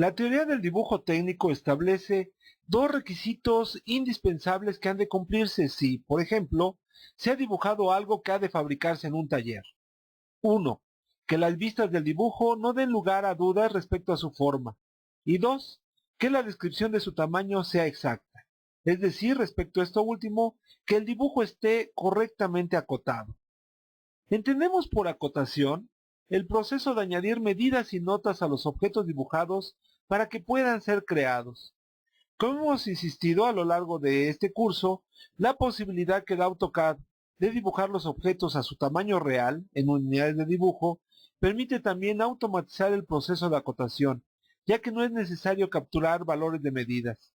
La teoría del dibujo técnico establece dos requisitos indispensables que han de cumplirse si, por ejemplo, se ha dibujado algo que ha de fabricarse en un taller. 1. Que las vistas del dibujo no den lugar a dudas respecto a su forma. Y 2. Que la descripción de su tamaño sea exacta. Es decir, respecto a esto último, que el dibujo esté correctamente acotado. Entendemos por acotación el proceso de añadir medidas y notas a los objetos dibujados para que puedan ser creados. Como hemos insistido a lo largo de este curso, la posibilidad que da AutoCAD de dibujar los objetos a su tamaño real, en unidades de dibujo, permite también automatizar el proceso de acotación, ya que no es necesario capturar valores de medidas.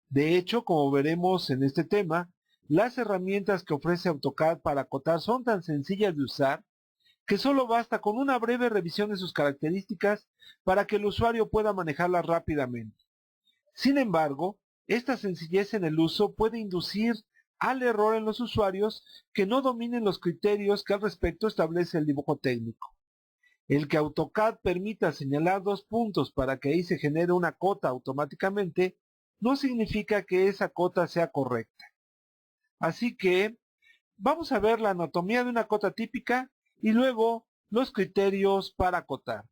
De hecho, como veremos en este tema, las herramientas que ofrece AutoCAD para acotar son tan sencillas de usar que solo basta con una breve revisión de sus características para que el usuario pueda manejarlas rápidamente. Sin embargo, esta sencillez en el uso puede inducir al error en los usuarios que no dominen los criterios que al respecto establece el dibujo técnico. El que AutoCAD permita señalar dos puntos para que ahí se genere una cota automáticamente no significa que esa cota sea correcta. Así que vamos a ver la anatomía de una cota típica y luego los criterios para acotar.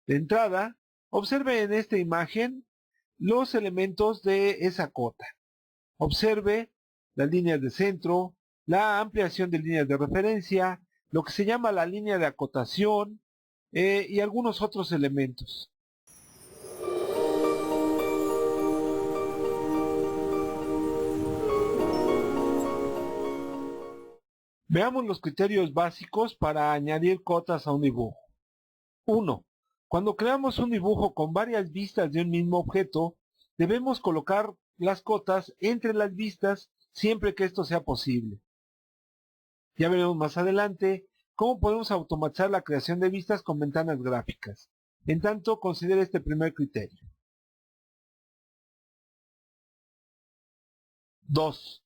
De entrada, observe en esta imagen los elementos de esa cota. Observe las líneas de centro, la ampliación de líneas de referencia, lo que se llama la línea de acotación y algunos otros elementos. Veamos los criterios básicos para añadir cotas a un dibujo. 1. Cuando creamos un dibujo con varias vistas de un mismo objeto, debemos colocar las cotas entre las vistas siempre que esto sea posible. Ya veremos más adelante cómo podemos automatizar la creación de vistas con ventanas gráficas. En tanto, considere este primer criterio. 2.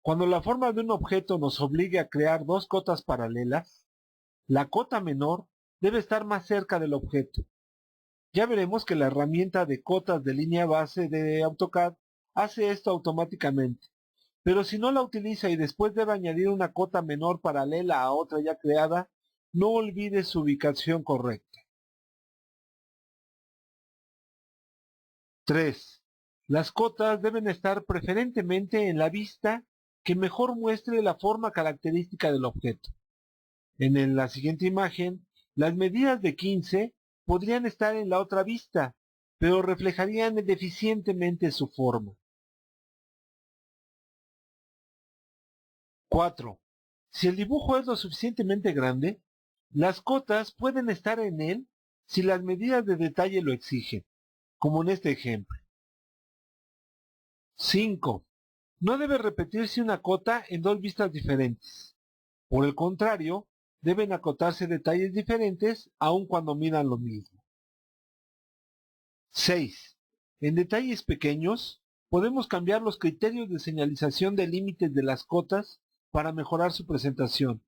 Cuando la forma de un objeto nos obligue a crear dos cotas paralelas, la cota menor debe estar más cerca del objeto. Ya veremos que la herramienta de cotas de línea base de AutoCAD hace esto automáticamente, pero si no la utiliza y después debe añadir una cota menor paralela a otra ya creada, no olvide su ubicación correcta. 3. Las cotas deben estar preferentemente en la vista que mejor muestre la forma característica del objeto. En la siguiente imagen, las medidas de 15 podrían estar en la otra vista, pero reflejarían deficientemente su forma. 4. Si el dibujo es lo suficientemente grande, las cotas pueden estar en él si las medidas de detalle lo exigen, como en este ejemplo. 5. No debe repetirse una cota en dos vistas diferentes. Por el contrario, deben acotarse detalles diferentes aun cuando midan lo mismo. 6. En detalles pequeños, podemos cambiar los criterios de señalización de límites de las cotas para mejorar su presentación.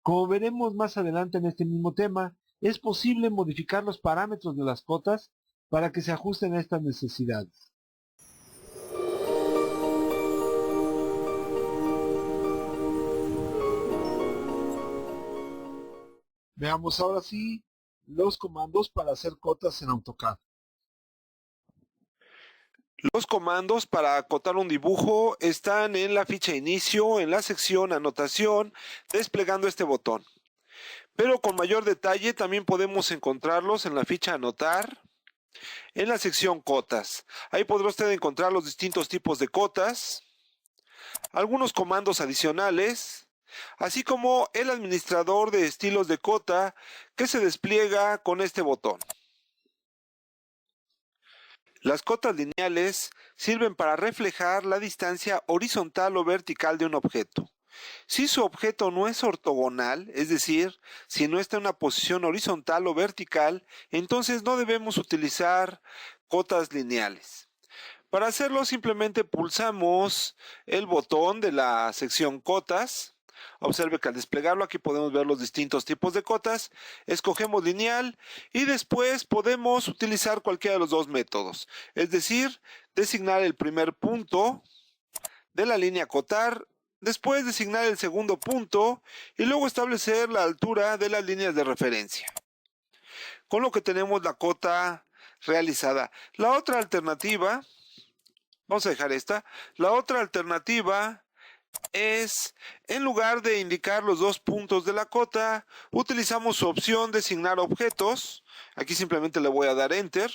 Como veremos más adelante en este mismo tema, es posible modificar los parámetros de las cotas para que se ajusten a estas necesidades. Veamos ahora sí los comandos para hacer cotas en AutoCAD. Los comandos para acotar un dibujo están en la ficha inicio, en la sección anotación, desplegando este botón. Pero con mayor detalle también podemos encontrarlos en la ficha anotar, en la sección cotas. Ahí podrá usted encontrar los distintos tipos de cotas, algunos comandos adicionales, así como el administrador de estilos de cota que se despliega con este botón. Las cotas lineales sirven para reflejar la distancia horizontal o vertical de un objeto. Si su objeto no es ortogonal, es decir, si no está en una posición horizontal o vertical, entonces no debemos utilizar cotas lineales. Para hacerlo simplemente pulsamos el botón de la sección cotas, Observe que al desplegarlo aquí podemos ver los distintos tipos de cotas. Escogemos lineal y después podemos utilizar cualquiera de los dos métodos. Es decir, designar el primer punto de la línea a acotar, después designar el segundo punto y luego establecer la altura de las líneas de referencia. Con lo que tenemos la cota realizada. La otra alternativa, vamos a dejar esta, la otra alternativa es, en lugar de indicar los dos puntos de la cota, utilizamos su opción designar objetos. Aquí simplemente le voy a dar Enter.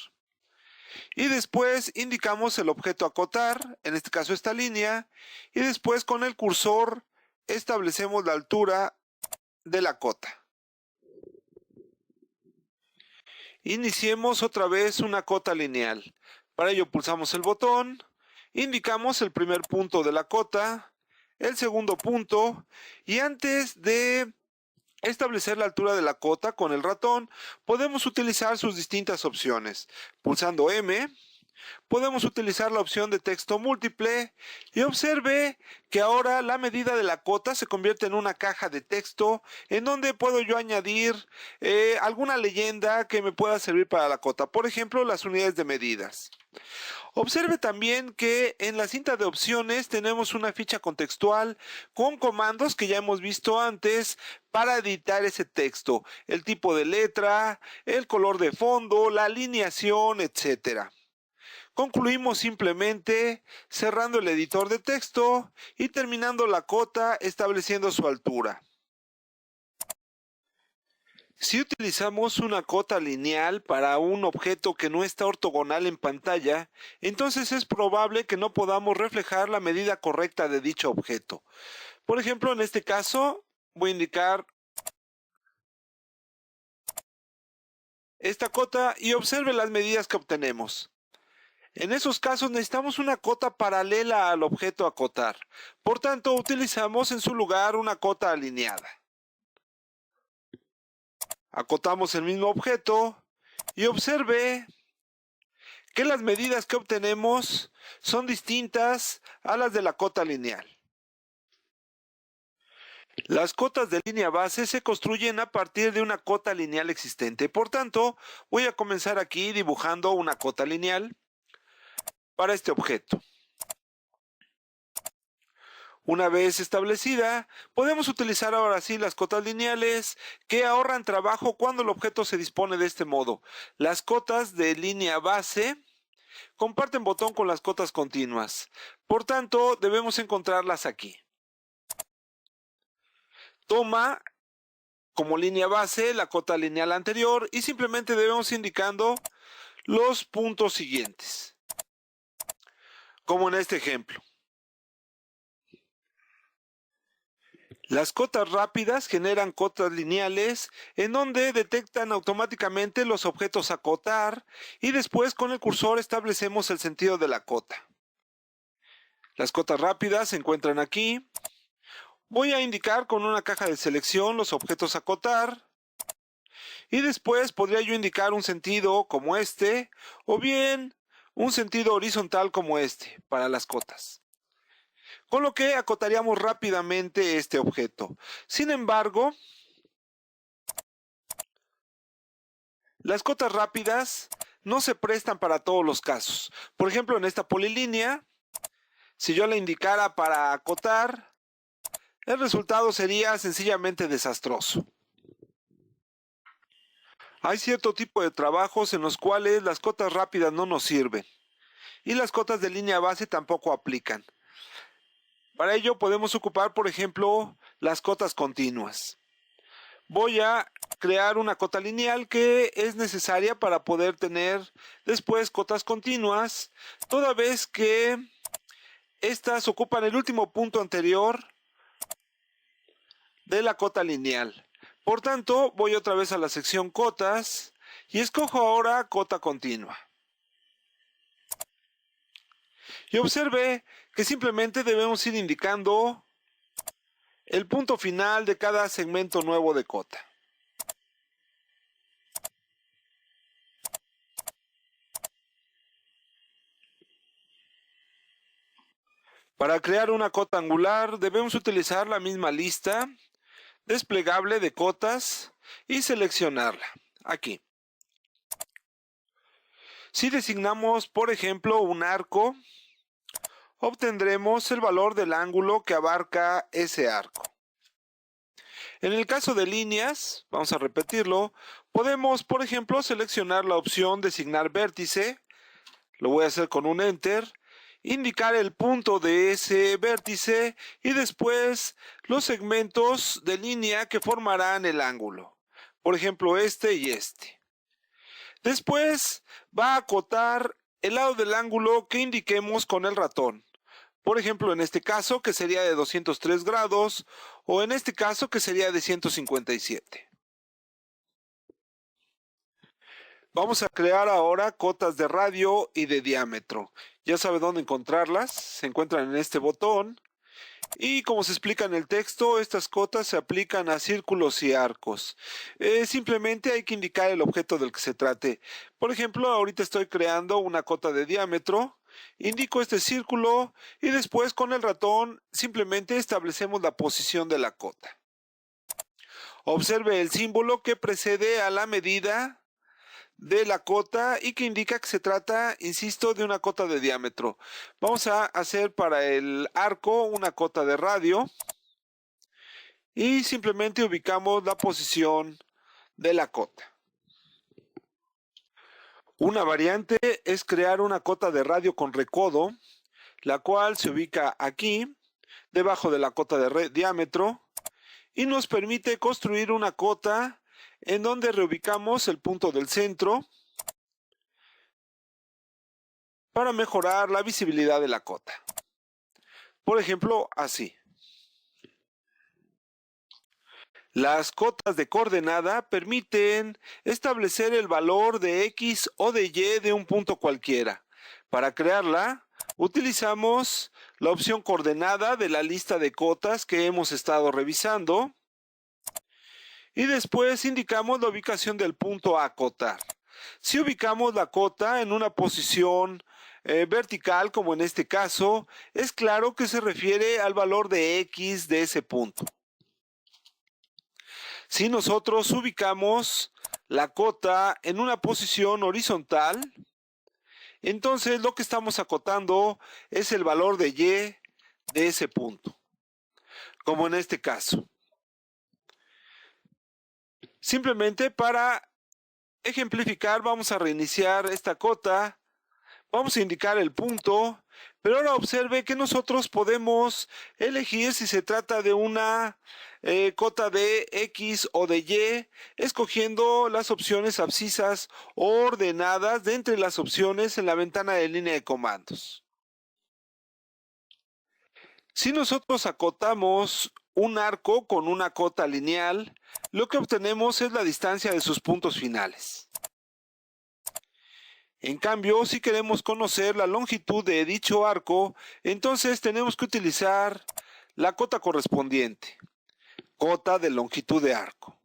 Y después indicamos el objeto a acotar, en este caso esta línea, y después con el cursor establecemos la altura de la cota. Iniciemos otra vez una cota lineal. Para ello pulsamos el botón, indicamos el primer punto de la cota, el segundo punto, y antes de establecer la altura de la cota con el ratón, podemos utilizar sus distintas opciones. Pulsando M, podemos utilizar la opción de texto múltiple y observe que ahora la medida de la cota se convierte en una caja de texto en donde puedo yo añadir alguna leyenda que me pueda servir para la cota. Por ejemplo, las unidades de medidas. Observe también que en la cinta de opciones tenemos una ficha contextual con comandos que ya hemos visto antes para editar ese texto, el tipo de letra, el color de fondo, la alineación, etc. Concluimos simplemente cerrando el editor de texto y terminando la cota estableciendo su altura. Si utilizamos una cota lineal para un objeto que no está ortogonal en pantalla, entonces es probable que no podamos reflejar la medida correcta de dicho objeto. Por ejemplo, en este caso, voy a indicar esta cota y observe las medidas que obtenemos. En esos casos necesitamos una cota paralela al objeto a acotar. Por tanto, utilizamos en su lugar una cota alineada. Acotamos el mismo objeto y observe que las medidas que obtenemos son distintas a las de la cota lineal. Las cotas de línea base se construyen a partir de una cota lineal existente. Por tanto, voy a comenzar aquí dibujando una cota lineal para este objeto. Una vez establecida, podemos utilizar ahora sí las cotas lineales que ahorran trabajo cuando el objeto se dispone de este modo. Las cotas de línea base comparten botón con las cotas continuas. Por tanto, debemos encontrarlas aquí. Toma como línea base la cota lineal anterior y simplemente debemos indicando los puntos siguientes, como en este ejemplo. Las cotas rápidas generan cotas lineales en donde detectan automáticamente los objetos a acotar y después con el cursor establecemos el sentido de la cota. Las cotas rápidas se encuentran aquí. Voy a indicar con una caja de selección los objetos a acotar y después podría yo indicar un sentido como este o bien un sentido horizontal como este para las cotas, con lo que acotaríamos rápidamente este objeto. Sin embargo, las cotas rápidas no se prestan para todos los casos. Por ejemplo, en esta polilínea, si yo la indicara para acotar, el resultado sería sencillamente desastroso. Hay cierto tipo de trabajos en los cuales las cotas rápidas no nos sirven y las cotas de línea base tampoco aplican. Para ello podemos ocupar, por ejemplo, las cotas continuas. Voy a crear una cota lineal que es necesaria para poder tener después cotas continuas, toda vez que estas ocupan el último punto anterior de la cota lineal. Por tanto, voy otra vez a la sección cotas y escojo ahora cota continua. Y observe que simplemente debemos ir indicando el punto final de cada segmento nuevo de cota. Para crear una cota angular debemos utilizar la misma lista desplegable de cotas y seleccionarla aquí. Si designamos, por ejemplo, un arco, obtendremos el valor del ángulo que abarca ese arco. En el caso de líneas, vamos a repetirlo, podemos, por ejemplo, seleccionar la opción designar vértice, lo voy a hacer con un enter, indicar el punto de ese vértice y después los segmentos de línea que formarán el ángulo, por ejemplo este y este. Después va a acotar el lado del ángulo que indiquemos con el ratón. Por ejemplo, en este caso que sería de 203 grados o en este caso que sería de 157. Vamos a crear ahora cotas de radio y de diámetro. Ya sabe dónde encontrarlas, se encuentran en este botón. Y como se explica en el texto, estas cotas se aplican a círculos y arcos. Simplemente hay que indicar el objeto del que se trate. Por ejemplo, ahorita estoy creando una cota de diámetro. Indico este círculo y después con el ratón simplemente establecemos la posición de la cota. Observe el símbolo que precede a la medida de la cota y que indica que se trata, insisto, de una cota de diámetro. Vamos a hacer para el arco una cota de radio y simplemente ubicamos la posición de la cota. Una variante es crear una cota de radio con recodo, la cual se ubica aquí, debajo de la cota de diámetro, y nos permite construir una cota en donde reubicamos el punto del centro para mejorar la visibilidad de la cota. Por ejemplo, así. Las cotas de coordenada permiten establecer el valor de X o de Y de un punto cualquiera. Para crearla, utilizamos la opción coordenada de la lista de cotas que hemos estado revisando y después indicamos la ubicación del punto a acotar. Si ubicamos la cota en una posición vertical, como en este caso, es claro que se refiere al valor de X de ese punto. Si nosotros ubicamos la cota en una posición horizontal, entonces lo que estamos acotando es el valor de Y de ese punto, como en este caso. Simplemente para ejemplificar vamos a reiniciar esta cota, vamos a indicar el punto, pero ahora observe que nosotros podemos elegir si se trata de una cota de X o de Y, escogiendo las opciones abscisas o ordenadas de entre las opciones en la ventana de línea de comandos. Si nosotros acotamos un arco con una cota lineal, lo que obtenemos es la distancia de sus puntos finales. En cambio, si queremos conocer la longitud de dicho arco, entonces tenemos que utilizar la cota correspondiente, cota de longitud de arco.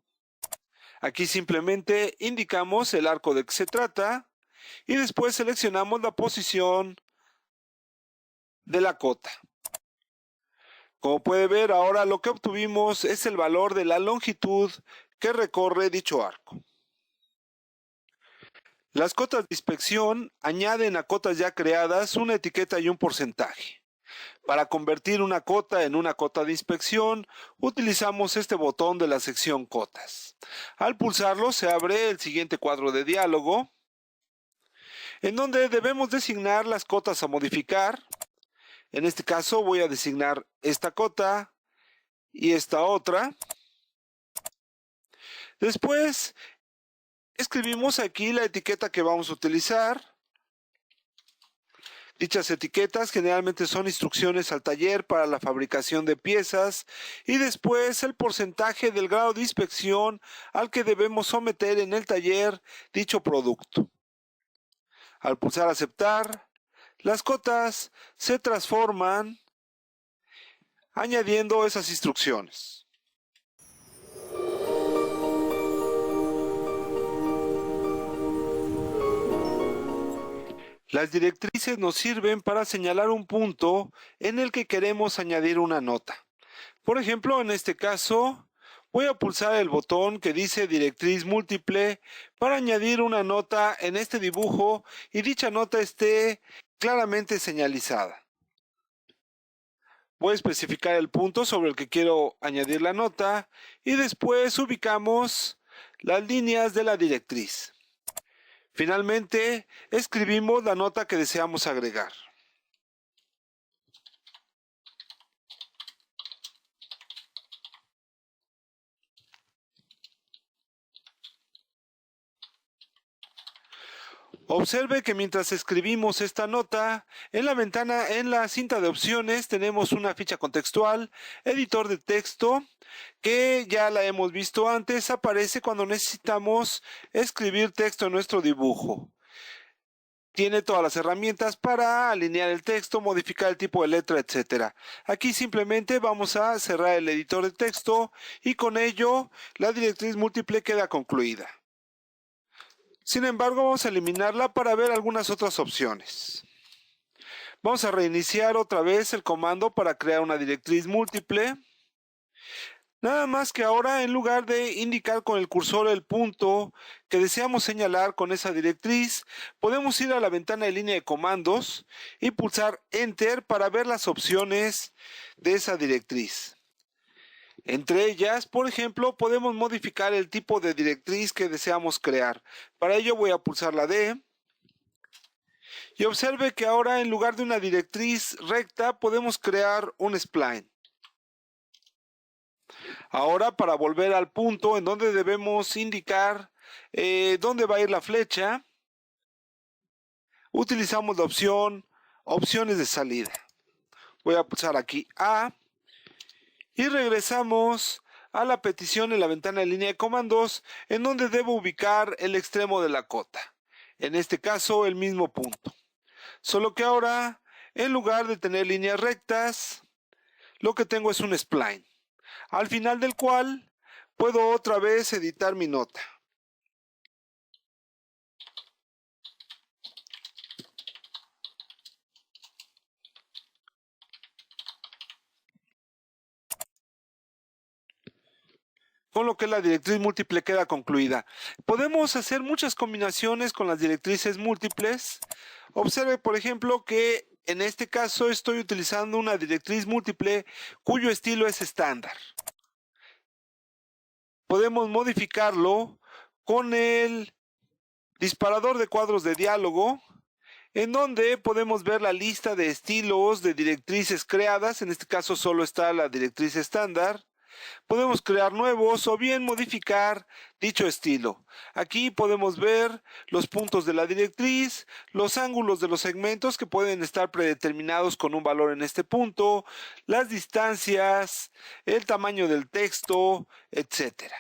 Aquí simplemente indicamos el arco de que se trata y después seleccionamos la posición de la cota. Como puede ver, ahora lo que obtuvimos es el valor de la longitud que recorre dicho arco. Las cotas de inspección añaden a cotas ya creadas una etiqueta y un porcentaje. Para convertir una cota en una cota de inspección, utilizamos este botón de la sección Cotas. Al pulsarlo se abre el siguiente cuadro de diálogo, en donde debemos designar las cotas a modificar. En este caso voy a designar esta cota y esta otra. Después escribimos aquí la etiqueta que vamos a utilizar. Dichas etiquetas generalmente son instrucciones al taller para la fabricación de piezas y después el porcentaje del grado de inspección al que debemos someter en el taller dicho producto. Al pulsar aceptar, las cotas se transforman añadiendo esas instrucciones. Las directrices nos sirven para señalar un punto en el que queremos añadir una nota. Por ejemplo, en este caso, voy a pulsar el botón que dice directriz múltiple para añadir una nota en este dibujo y dicha nota esté claramente señalizada. Voy a especificar el punto sobre el que quiero añadir la nota y después ubicamos las líneas de la directriz. Finalmente, escribimos la nota que deseamos agregar. Observe que mientras escribimos esta nota, en la ventana, en la cinta de opciones, tenemos una ficha contextual, editor de texto, que ya la hemos visto antes, aparece cuando necesitamos escribir texto en nuestro dibujo. Tiene todas las herramientas para alinear el texto, modificar el tipo de letra, etc. Aquí simplemente vamos a cerrar el editor de texto y con ello la directriz múltiple queda concluida. Sin embargo, vamos a eliminarla para ver algunas otras opciones. Vamos a reiniciar otra vez el comando para crear una directriz múltiple. Nada más que ahora, en lugar de indicar con el cursor el punto que deseamos señalar con esa directriz, podemos ir a la ventana de línea de comandos y pulsar Enter para ver las opciones de esa directriz. Entre ellas, por ejemplo, podemos modificar el tipo de directriz que deseamos crear. Para ello voy a pulsar la D. Y observe que ahora, en lugar de una directriz recta, podemos crear un spline. Ahora, para volver al punto en donde debemos indicar dónde va a ir la flecha, utilizamos la opción Opciones de salida. Voy a pulsar aquí A. Y regresamos a la petición en la ventana de línea de comandos, en donde debo ubicar el extremo de la cota. En este caso, el mismo punto. Solo que ahora, en lugar de tener líneas rectas, lo que tengo es un spline, al final del cual puedo otra vez editar mi nota. Con lo que la directriz múltiple queda concluida. Podemos hacer muchas combinaciones con las directrices múltiples. Observe, por ejemplo, que en este caso estoy utilizando una directriz múltiple cuyo estilo es estándar. Podemos modificarlo con el disparador de cuadros de diálogo, en donde podemos ver la lista de estilos de directrices creadas. En este caso solo está la directriz estándar. Podemos crear nuevos o bien modificar dicho estilo. Aquí podemos ver los puntos de la directriz, los ángulos de los segmentos que pueden estar predeterminados con un valor en este punto, las distancias, el tamaño del texto, etc.